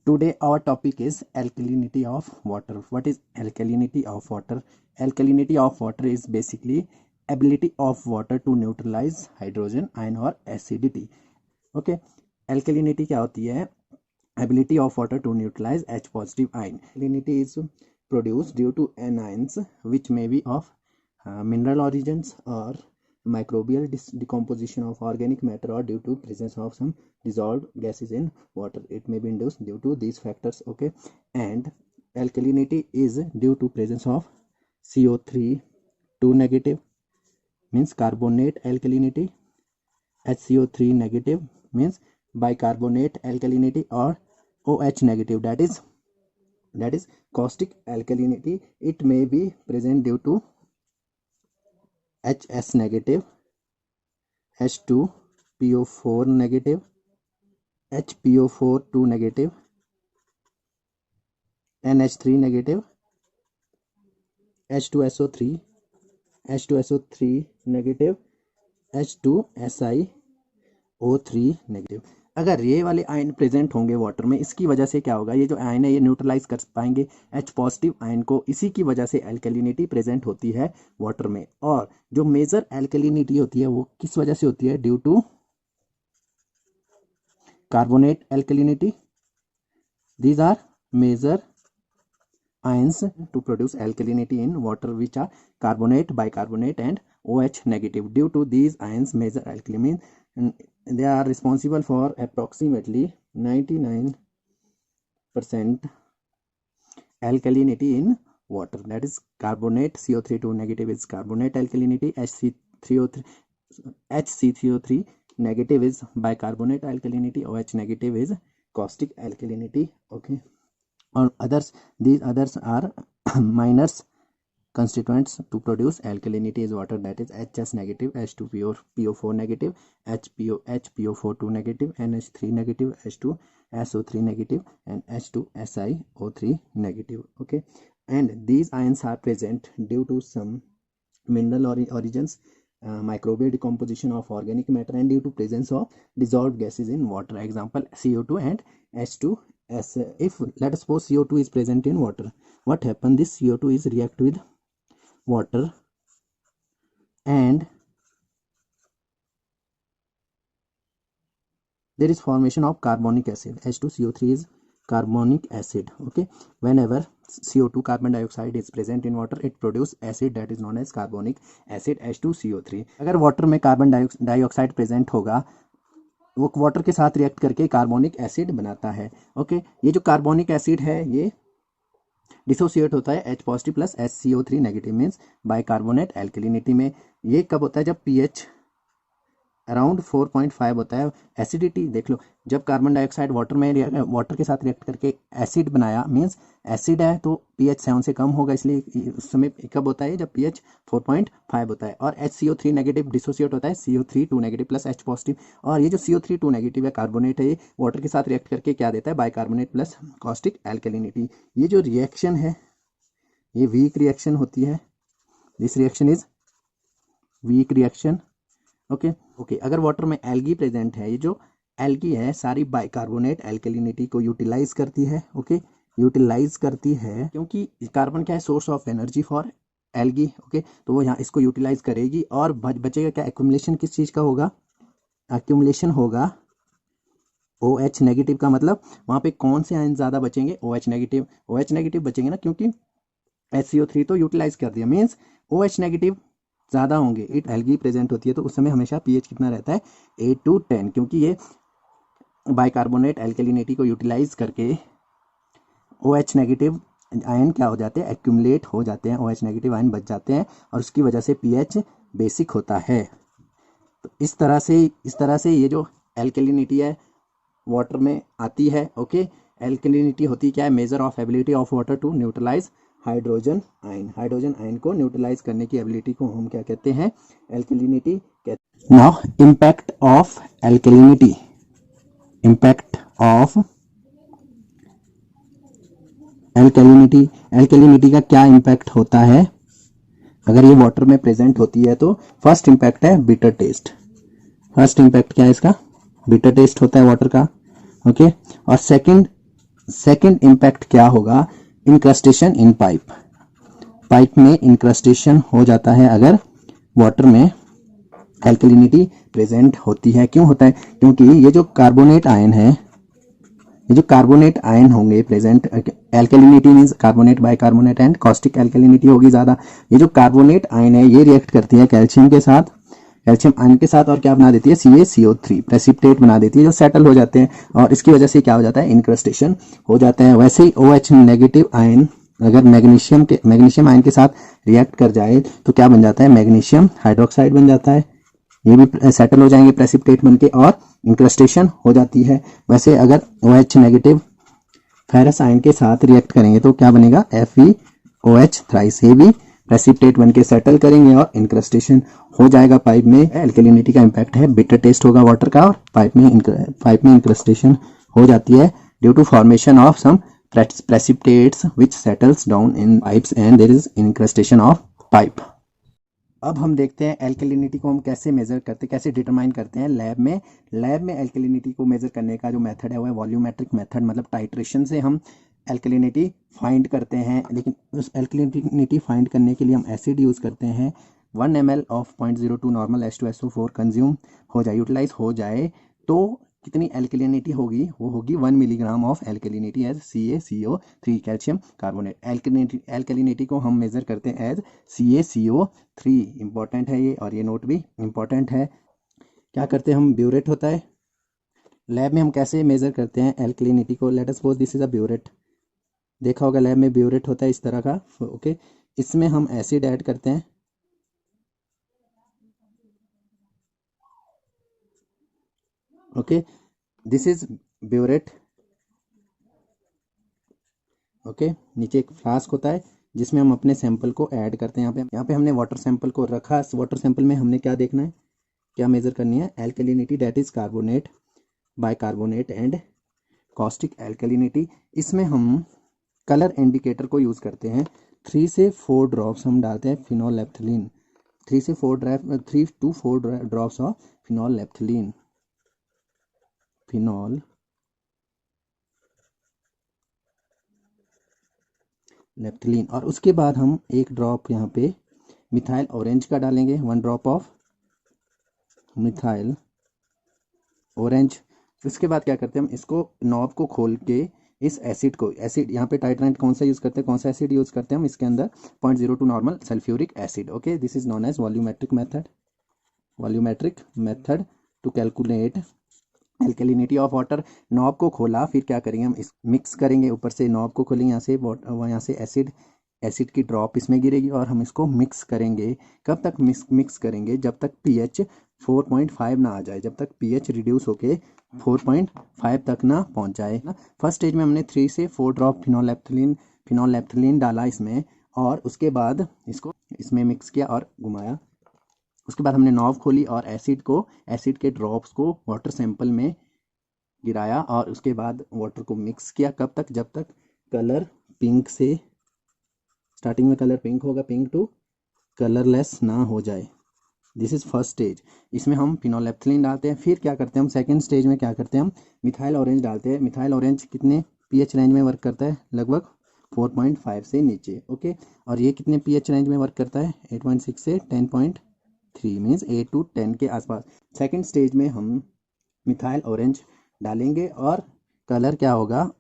Today our topic is alkalinity of water. What is alkalinity of water? Alkalinity of water is basically ability of water to neutralize hydrogen ion or acidity. Okay, alkalinity क्या होती है? Ability of water to neutralize H positive ion. Alkalinity is produced due to anions which may be of mineral origins or microbial decomposition of organic matter or due to presence of some dissolved gases in water. It may be induced due to these factors. Okay, and alkalinity is due to presence of CO3 2 negative means carbonate alkalinity, HCO3 negative means bicarbonate alkalinity, or OH negative, that is caustic alkalinity. It may be present due to HS negative, H2PO4 negative, HPO4 2 negative, NH3 negative, H2SO3 negative, H2SiO3 negative. अगर ये वाले ion present होंगे water में, इसकी वजह से क्या होगा, ये जो आयन है ये न्यूट्रलाइज कर पाएंगे H पॉजिटिव आयन को. इसी की वजह से एल्कलिनिटी प्रेजेंट होती है वाटर में. और जो मेजर एल्कलिनिटी होती है वो किस वजह से होती है? Due to carbonate alkalinity. These are major ions to produce alkalinity in water, which are carbonate, bicarbonate and OH negative. Due to these ions, major alkaline, they are responsible for approximately 99% alkalinity in water. That is carbonate, CO3 2 negative is carbonate alkalinity, HCCO3 negative is bicarbonate alkalinity, OH negative is caustic alkalinity. Okay, or others, these others are minors constituents to produce alkalinity is water, that is HS negative, H2PO4 negative, HPO4 2 negative, NH3 negative, H2SO3 negative and H2SiO3 negative. Okay, and these ions are present due to some mineral origins, microbial decomposition of organic matter, and due to presence of dissolved gases in water. Example, CO2 and H2. If let us suppose CO2 is present in water, what happens? This CO2 is react with water and there is formation of carbonic acid. H2CO3 is carbonic acid. Okay, whenever CO2 carbon dioxide is present in water, it produces acid that is known as carbonic acid, H2CO3. अगर water में carbon dioxide present होगा, वो water के साथ react करके carbonic acid बनाता है. Okay, ये जो कार्बोनिक एसिड है ये डिसोसिएट होता है H positive plus HCO3 negative means bicarbonate alkalinity में. ये कब होता है? जब pH अराउंड 4.5 होता है. एसिडिटी देख लो, जब कार्बन डाइऑक्साइड वाटर के साथ रिएक्ट करके एसिड बनाया मीन्स एसिड है तो pH 7 से कम होगा, इसलिए उस समय कब होता है? जब pH 4.5 होता है. और HCO3 नेगेटिव डिसोसिएट होता है CO3 2 negative plus H positive. और ये जो CO3 2 नेगेटिव है कार्बोनेट है, ये वाटर के साथ रिएक्ट करके क्या देता है? Bicarbonate plus caustic alkalinity. ये जो रिएक्शन है ये वीक रिएक्शन होती है. This reaction is weak reaction. Okay, अगर वाटर में एल्गी प्रेजेंट है, ये जो एल्गी है सारी बाइकार्बोनेट एल्कलिनिटी को यूटिलाइज करती है. ओके, यूटिलाइज करती है क्योंकि कार्बन क्या है? Source of energy for algae. Okay, तो वो यहाँ इसको यूटिलाइज करेगी और बचेगा क्या? एक्यूमुलेशन किस चीज़ का होगा? एक्यूमुलेशन होगा OH नेगेटिव का. मतलब वहाँ पे कौन से आयन ज़्यादा बचेंगे? OH negative. OH नेगेटिव बचेंगे ना, क्योंकि HCO3 तो यूटिलाइज कर दिया, मीन्स OH नेगेटिव ज़्यादा होंगे. इट एल्गी प्रेजेंट होती है तो उस समय हमेशा pH कितना रहता है? 8 to 10, क्योंकि ये बाइकार्बोनेट एल्कलिनिटी को यूटिलाइज करके OH नेगेटिव आयन क्या हो जाते हैं? एक्यूमुलेट हो जाते हैं. OH नेगेटिव आयन बच जाते हैं और उसकी वजह से pH बेसिक होता है. तो इस तरह से ये जो एल्कलिनिटी है वाटर में आती है. ओके, एल्कलिनिटी होती क्या है? Measure of ability of water to neutralize hydrogen ion. Hydrogen ion को न्यूट्रलाइज करने की एबिलिटी को हम क्या कहते हैं? एल्कलिनिटी कहते हैं. Now impact of alkalinity. Impact of alkalinity का क्या इम्पैक्ट होता है अगर ये वाटर में प्रेजेंट होती है? तो फर्स्ट इम्पैक्ट है बिटर टेस्ट. फर्स्ट इम्पैक्ट क्या है इसका? बिटर टेस्ट होता है वाटर का. ओके, और सेकंड सेकंड इम्पैक्ट क्या होगा, इंक्रस्टेशन इन पाइप, पाइप में इंक्रस्टेशन हो जाता है अगर वाटर में एल्कलिनिटी प्रेजेंट होती है। क्यों होता है, क्योंकि ये जो कार्बोनेट आयन है, ये जो कार्बोनेट आयन होंगे present, alkalinity means carbonate bicarbonate and caustic alkalinity होगी ज़्यादा। ये जो कार्बोनेट आयन है ये रिएक्ट करती है कैल्शियम के साथ, कैल्शियम आयन के साथ, और क्या बना देती है, CaCO3 प्रेसिपिटेट बना देती है जो सेटल हो जाते हैं, और इसकी वजह से क्या हो जाता है, इंक्रस्टेशन हो जाता है। वैसे ही OH नेगेटिव आयन अगर मैग्नीशियम आयन के साथ रिएक्ट कर जाए तो क्या बन जाता है, मैग्नीशियम हाइड्रोक्साइड बन जाता है, ये भी सेटल हो जाएंगे प्रेसिपिटेट बनके और इंक्रस्टेशन हो जाती है। वैसे अगर OH नेगेटिव फेरस आयन के साथ रिएक्ट करेंगे तो क्या बनेगा, FeOH थ्राइस, ये भी प्रेसिपिटेट बनके सेटल करेंगे और इंक्रस्टेशन हो जाएगा पाइप में। एल्कलिनिटी का इम्पैक्ट है, बिटर टेस्ट होगा वाटर का और पाइप में इंक्रस्टेशन हो जाती है due to formation of some precipitates which settles down in pipes and there is incrustation of pipe। अब हम देखते हैं एल्कलिनिटी को हम कैसे मेजर करते हैं, कैसे डिटरमाइन करते हैं लैब में। लैब में एल्कलिनिटी को मेजर करने का जो मेथड है वो है वॉल्यूमेट्रिक मेथड, मतलब टाइट्रेशन से हम एल्कलिनिटी फाइंड करते हैं। लेकिन उस एल्कलिनिटी फाइंड करने के लिए हम एसिड यूज़ करते हैं। 1 ml of 0.02 normal H2SO4 consume हो जाए, यूटिलाइज हो जाए तो कितनी एल्कलिनिटी होगी, वो होगी 1 milligram of alkalinity as CaCO3 calcium carbonate. Alkalinity को हम मेजर करते हैं एज CaCO3। इंपॉर्टेंट है ये, और ये नोट भी इंपॉर्टेंट है। क्या करते हैं हम, ब्यूरेट होता है लैब में, हम कैसे मेजर करते हैं एल्कलिनिटी को। Let us suppose this is a burette, देखा होगा लैब में ब्यूरेट होता है इस तरह का, ओके। इसमें हम एसिड ऐड करते हैं, okay, this is burette, okay. नीचे एक फ्लास्क होता है जिसमें हम अपने सैंपल को ऐड करते हैं। यहाँ पे हमने वाटर सैंपल को रखा, वाटर सैंपल में हमने क्या देखना है, क्या मेजर करनी है, alkalinity that is carbonate bicarbonate and caustic alkalinity. इसमें हम कलर इंडिकेटर को यूज़ करते हैं। 3 से 4 ड्रॉप्स हम डालते हैं फिनोलेप्थलीन, 3 to 4 ड्रॉप्स ऑफ फिनोलेप्थलीन, फिनोल लेप्थिलीन। और उसके बाद हम एक ड्रॉप यहाँ पे मिथाइल ऑरेंज का डालेंगे, 1 ड्रॉप ऑफ मिथाइल ऑरेंज। उसके बाद क्या करते हैं हम, इसको नॉब को खोल के इस एसिड को, एसिड यहाँ पे टाइट्रेंट कौन सा यूज़ करते हैं, कौन सा एसिड यूज़ करते हैं हम इसके अंदर, 0.02 normal sulphuric acid, okay. This is known as volumetric method to calculate alkalinity of water. Knob को खोला, फिर क्या करेंगे हम, इस मिक्स करेंगे, ऊपर से नॉब को खोलेंगे, यहाँ से एसिड की ड्रॉप इसमें गिरेगी और हम इसको मिक्स करेंगे। कब तक मिक्स करेंगे, जब तक pH 4.5 ना आ जाए, जब तक pH रिड्यूस होके 4.5 तक ना पहुंच जाए ना। फर्स्ट स्टेज में हमने 3 से 4 ड्रॉप फिनोलेप्थलीन डाला इसमें, और उसके बाद इसको इसमें मिक्स किया और घुमाया। उसके बाद हमने नॉब खोली और एसिड के ड्रॉप्स को वाटर सैंपल में गिराया, और उसके बाद वाटर को मिक्स किया। कब तक, जब तक कलर पिंक से, स्टार्टिंग में कलर पिंक होगा, पिंक टू कलरलेस ना हो जाए। This is first stage. इसमें हम फिनोलेप्थलीन डालते हैं। फिर क्या करते हैं हम, सेकेंड स्टेज में क्या करते हैं हम, मिथाइल ऑरेंज डालते हैं। मिथाइल ऑरेंज कितने pH रेंज में वर्क करता है, लगभग 4.5 से नीचे, ओके। और ये कितने pH रेंज में वर्क करता है, 8.6 से 10.3, मीन्स 8 to 10 के आसपास। सेकेंड स्टेज में हम मिथाइल ऑरेंज डालेंगे और कलर क्या होगा,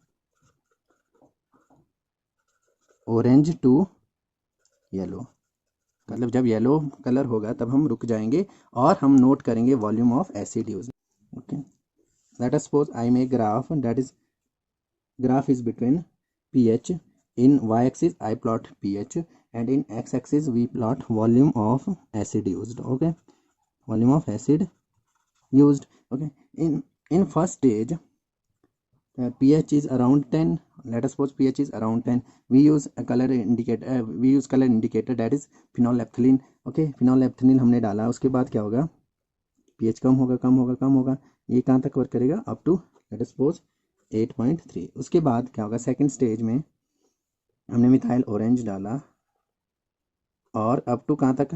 ऑरेंज टू येलो, मतलब जब येलो कलर होगा तब हम रुक जाएंगे और हम नोट करेंगे volume of acid use, okay. Let us suppose I make graph, that is graph is between pH, in y-axis I plot pH and in x-axis we plot volume of acid used, okay, volume of acid used, okay. In first stage pH is around 10, let us suppose pH is around 10, we use a color indicator that is phenylephthaline, okay। phenylephthaline हमने डाला, उसके बाद क्या होगा, pH कम होगा, ये कहाँ तक वर्क करेगा, up to let us suppose 8.3। उसके बाद क्या होगा, सेकेंड स्टेज में हमने मिथाइल ऑरेंज डाला और अप टू कहाँ तक,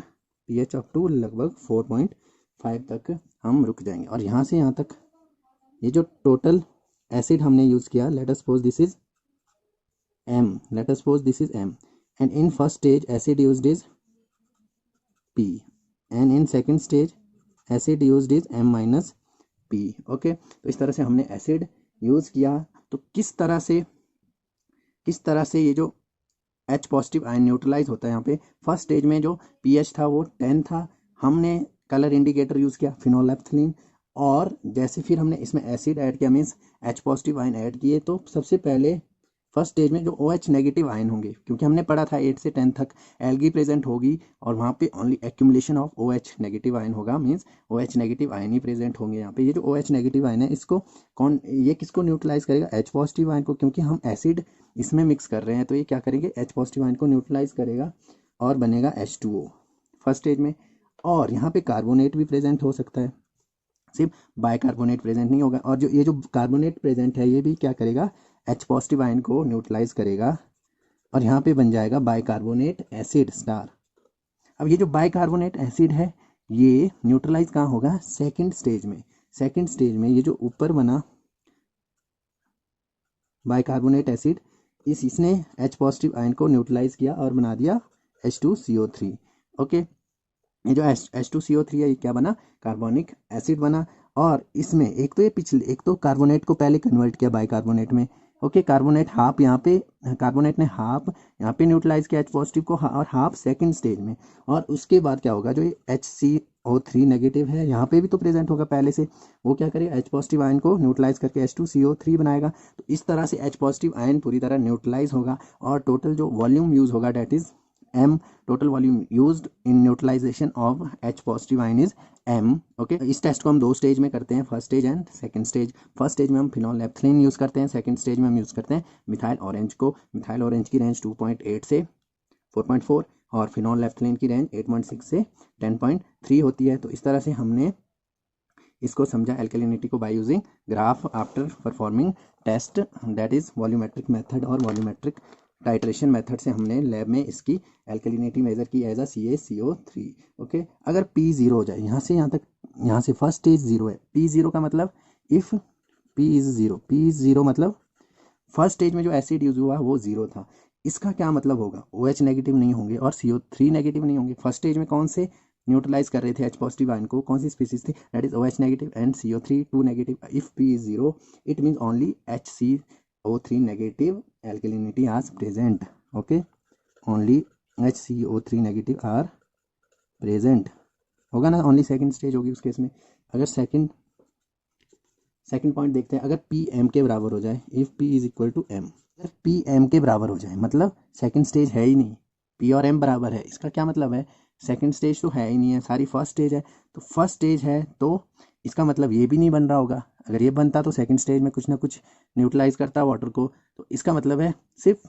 pH अप टू लगभग 4.5 तक हम रुक जाएंगे। और यहाँ से यहाँ तक ये जो टोटल एसिड हमने यूज़ किया, let us suppose this is M, let us suppose this is M, and in first stage acid used is P, and in second stage acid used is M minus P। Okay, तो इस तरह से हमने acid use किया। तो किस तरह से ये जो H पॉजिटिव आयन न्यूट्रलाइज होता है। यहाँ पे फर्स्ट स्टेज में जो pH था वो 10 था, हमने कलर इंडिकेटर यूज़ किया फिनोलेफ्थलीन, और जैसे फिर हमने इसमें एसिड ऐड किया, means H positive ion add किए, तो सबसे पहले फर्स्ट स्टेज में जो OH नेगेटिव आयन होंगे, क्योंकि हमने पढ़ा था 8 से 10 तक एल्गी प्रेजेंट होगी और वहाँ पे only accumulation of OH negative ion होगा, मीन्स OH नेगेटिव आयन ही प्रेजेंट होंगे यहाँ पे। ये जो OH नेगेटिव आयन है इसको ये किसको न्यूट्रलाइज करेगा? H पॉजिटिव आयन को, क्योंकि हम एसिड इसमें मिक्स कर रहे हैं, तो ये क्या करेंगे? H पॉजिटिव आयन को न्यूट्रलाइज करेगा और बनेगा H2O फर्स्ट स्टेज में। और यहाँ पे कार्बोनेट भी प्रेजेंट हो सकता है, सिर्फ बाइकार्बोनेट प्रेजेंट नहीं होगा। और जो ये जो कार्बोनेट प्रेजेंट है ये भी क्या करेगा? H पॉजिटिव आयन को न्यूट्रलाइज करेगा और यहाँ पे बन जाएगा बाइकार्बोनेट एसिड स्टार। अब ये जो बाइकार्बोनेट एसिड है ये न्यूट्रलाइज कहाँ होगा? सेकंड स्टेज में। सेकंड स्टेज में ये जो ऊपर बना बाइकार्बोनेट एसिड, इसने H पॉजिटिव आयन को न्यूट्रलाइज किया और बना दिया H2CO3। ओके, ये जो H2CO3 है ये क्या बना? कार्बोनिक एसिड बना। और इसमें एक तो कार्बोनेट को पहले कन्वर्ट किया बाइकार्बोनेट में। ओके, कार्बोनेट ने हाफ यहाँ पे न्यूट्रलाइज किया H पॉजिटिव को, और हाफ सेकंड स्टेज में। और उसके बाद क्या होगा? जो ये HCO3 नेगेटिव है यहाँ पे भी तो प्रेजेंट होगा पहले से, वो क्या करेगा? H पॉजिटिव आयन को न्यूट्रलाइज करके H2CO3 बनाएगा। तो इस तरह से H पॉजिटिव आयन पूरी तरह न्यूट्रलाइज होगा और टोटल जो वॉल्यूम यूज होगा that is M, total volume used in neutralization of H positive ion is M। Okay, इस टेस्ट को हम दो स्टेज में करते हैं, first stage and second stage. First stage में हम फिनोलेफ्थलीन यूज़ करते हैं, सेकंड स्टेज में हम यूज़ करते हैं मिथाइल ऑरेंज को। मिथाइल ऑरेंज की रेंज 2.8 से 4.4 और फिनोलेफ्थलीन की रेंज 8.6 से 10.3 होती है। तो इस तरह से हमने इसको समझा एल्कलिनिटी को by using graph after performing test, that is volumetric method और वॉल्यूमेट्रिक टाइट्रेशन मेथड से हमने लैब में इसकी एल्कलिनिटी मेजर की एज अ CaCO3। ओके, अगर P 0 हो जाए, यहाँ से यहाँ तक, यहाँ से फर्स्ट स्टेज 0 है, P 0 का मतलब if P is 0, P is 0 मतलब फर्स्ट स्टेज में जो एसिड यूज हुआ वो 0 था। इसका क्या मतलब होगा? OH नेगेटिव नहीं होंगे और CO3 नेगेटिव नहीं होंगे। फर्स्ट स्टेज में कौन से न्यूट्रलाइज कर रहे थे H पॉजिटिव आयन को? कौन सी स्पीसीज थी? That is OH negative and CO3 2 negative. If P is 0 it means only HCO3 negative alkalinity as present। okay, only HCO3 negative are present होगा ना, ओनली सेकंड स्टेज होगी उस case में। अगर सेकंड पॉइंट देखते हैं, अगर P M के बराबर हो जाए, if P is equal to M, अगर P M के बराबर हो जाए मतलब सेकंड स्टेज है ही नहीं, P और M बराबर है, इसका क्या मतलब है? सेकंड स्टेज तो है ही नहीं है, सारी फर्स्ट स्टेज है। तो फर्स्ट स्टेज है तो इसका मतलब ये भी नहीं बन रहा होगा। अगर ये बनता तो सेकंड स्टेज में कुछ ना कुछ न्यूट्रलाइज करता वाटर को। तो इसका मतलब है सिर्फ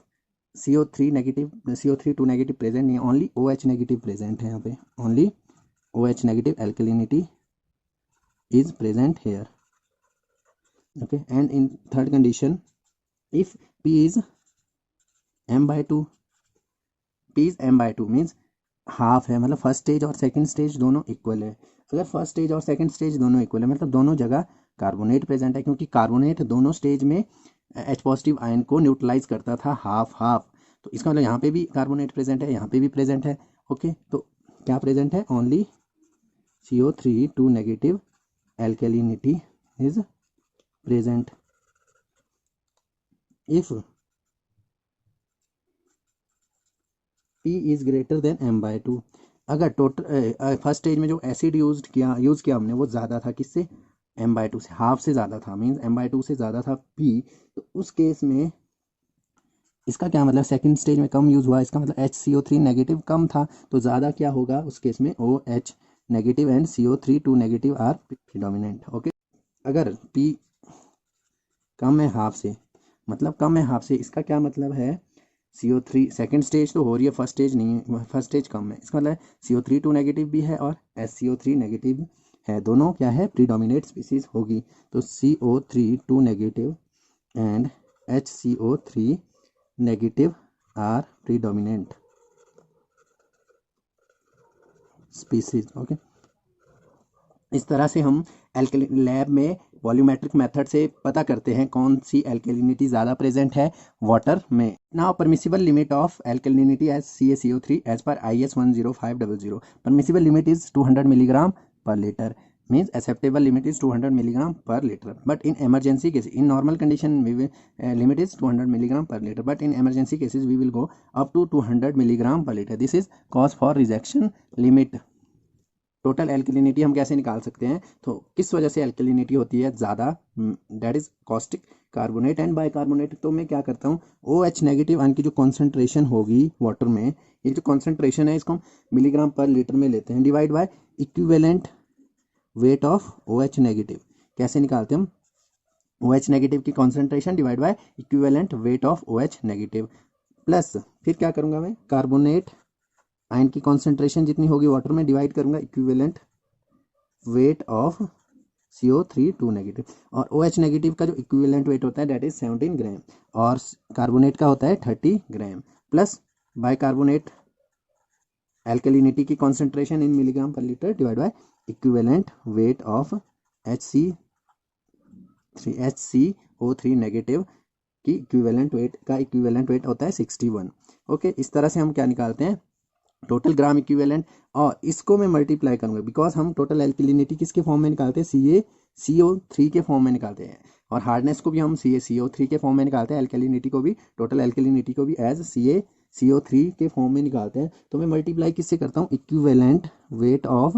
CO3 negative, CO3 2 negative present नहीं है, ओनली OH नेगेटिव प्रेजेंट है यहाँ पे, only OH negative alkalinity is present here. Okay, and in third condition if P is M/2, P is M/2 means half है, मतलब फर्स्ट स्टेज और second stage दोनों equal है। अगर फर्स्ट स्टेज और सेकंड स्टेज दोनों इक्वल है मतलब दोनों जगह कार्बोनेट प्रेजेंट है, क्योंकि कार्बोनेट दोनों स्टेज में H पॉजिटिव आयन को न्यूट्रलाइज करता था हाफ हाफ। तो इसका मतलब यहाँ पे भी कार्बोनेट प्रेजेंट है, यहाँ पे भी प्रेजेंट है। ओके, तो क्या प्रेजेंट है? Only CO3 2 negative alkalinity is present. If P is greater than M/2, अगर टोटल फर्स्ट स्टेज में जो एसिड यूज किया हमने वो ज़्यादा था, किससे? M/2 से, हाफ से ज़्यादा था, मीन्स M/2 से ज़्यादा था P। तो उस केस में इसका क्या मतलब? सेकंड स्टेज में कम यूज़ हुआ, इसका मतलब HCO3 नेगेटिव कम था, तो ज़्यादा क्या होगा उस केस में? OH negative and CO3 2 negative are predominant. Okay, अगर P कम है हाफ से, मतलब कम है हाफ से, इसका क्या मतलब है? CO3 सेकंड स्टेज तो हो रही है, फर्स्ट स्टेज नहीं है, फर्स्ट स्टेज कम है, इसका मतलब CO3 2 नेगेटिव भी है और HCO3 नेगेटिव है, दोनों क्या है? प्रीडोमिनेट स्पीसीज होगी। तो CO3 2 negative and HCO3 negative are predominant species. Okay, इस तरह से हम लैब में वॉल्यूमेट्रिक मेथड से पता करते हैं कौन सी एल्केलिनिटी ज़्यादा प्रेजेंट है वाटर में। Now permissible limit of alkalinity as CaCO3 as per IS 10500। Permissible limit is 200 milligram per litre, means acceptable limit is 200 milligram per liter, but in emergency cases, in normal condition we will limit is 200 milligram per liter, but in emergency cases we will go up to 200 milligram per liter. This is cause for rejection limit. Total एल्केलिनिटी हम कैसे निकाल सकते हैं, तो किस वजह से एल्केलिनिटी होती है ज़्यादा, that is caustic carbonate and bicarbonate. तो मैं क्या करता हूँ, OH नेगेटिव आयन की जो कॉन्सेंट्रेशन होगी वाटर में, ये जो कॉन्सेंट्रेशन है इसको हम मिलीग्राम पर लीटर में लेते हैं, divide by equivalent weight of OH negative. कैसे निकालते हैं हम, OH नेगेटिव की concentration divide by equivalent weight of OH negative, plus फिर क्या करूंगा मैं, कार्बोनेट आयन की कॉन्सेंट्रेशन जितनी होगी वाटर में डिवाइड करूंगा equivalent weight of CO3 2 negative, और OH नेगेटिव का जो इक्विवेलेंट वेट होता है दैट इज 17 ग्राम और कार्बोनेट का होता है 30 ग्राम, प्लस बाइकार्बोनेट एल्केलिनिटी की concentration in milligram per litre divide by equivalent weight of HCO3 negative की इक्विवेलेंट वेट का इक्विवेलेंट वेट होता है 61। ओके, इस तरह से हम क्या निकालते हैं, टोटल ग्राम इक्विवेलेंट, और इसको मैं मल्टीप्लाई करूंगा बिकॉज हम टोटल एल्केलिनिटी किसके फॉर्म में निकालते हैं, CaCO3 के फॉर्म में निकालते हैं, और हार्डनेस को भी हम CaCO3 के फॉर्म में निकालते हैं, एल्केलिनिटी को भी, टोटल एल्केलिनिटी को भी एज CaCO3 के फॉर्म में निकालते हैं। तो मैं मल्टीप्लाई किससे करता हूँ, equivalent weight of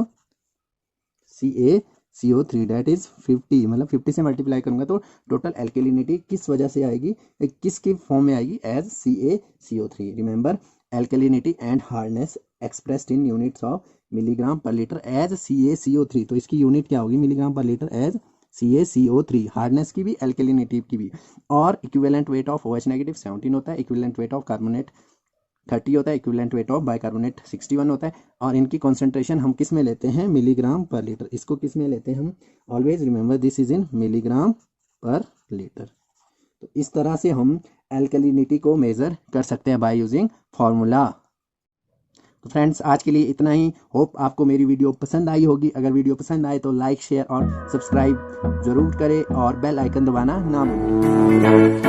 CaCO3 that is 50, मतलब 50 से मल्टीप्लाई करूंगा तो टोटल एल्केलिनिटी किस वजह से आएगी, किसके फॉर्म में आएगी, as CaCO3। Remember, alkalinity and hardness expressed in units of milligram per litre as CaCO3, तो इसकी यूनिट क्या होगी, milligram per litre as CaCO3, hardness की भी एल्केलिनिटी की भी। और equivalent weight of OH negative 17 होता है, इक्विवेलेंट वेट ऑफ कार्बोनेट 30 होता है, इक्विवेलेंट वेट ऑफ बाइकार्बोनेट 61 होता है, और इनकी कॉन्सेंट्रेशन हम किस में लेते हैं, मिलीग्राम पर लीटर। इसको किस में लेते हैं हम, always remember this is in milligram per litre. तो इस तरह से हम एल्केलिनिटी को मेजर कर सकते हैं बाय यूजिंग फॉर्मूला। तो फ्रेंड्स, आज के लिए इतना ही। होप आपको मेरी वीडियो पसंद आई होगी। अगर वीडियो पसंद आए तो लाइक, शेयर और सब्सक्राइब जरूर करें और बेल आइकन दबाना ना भूलें।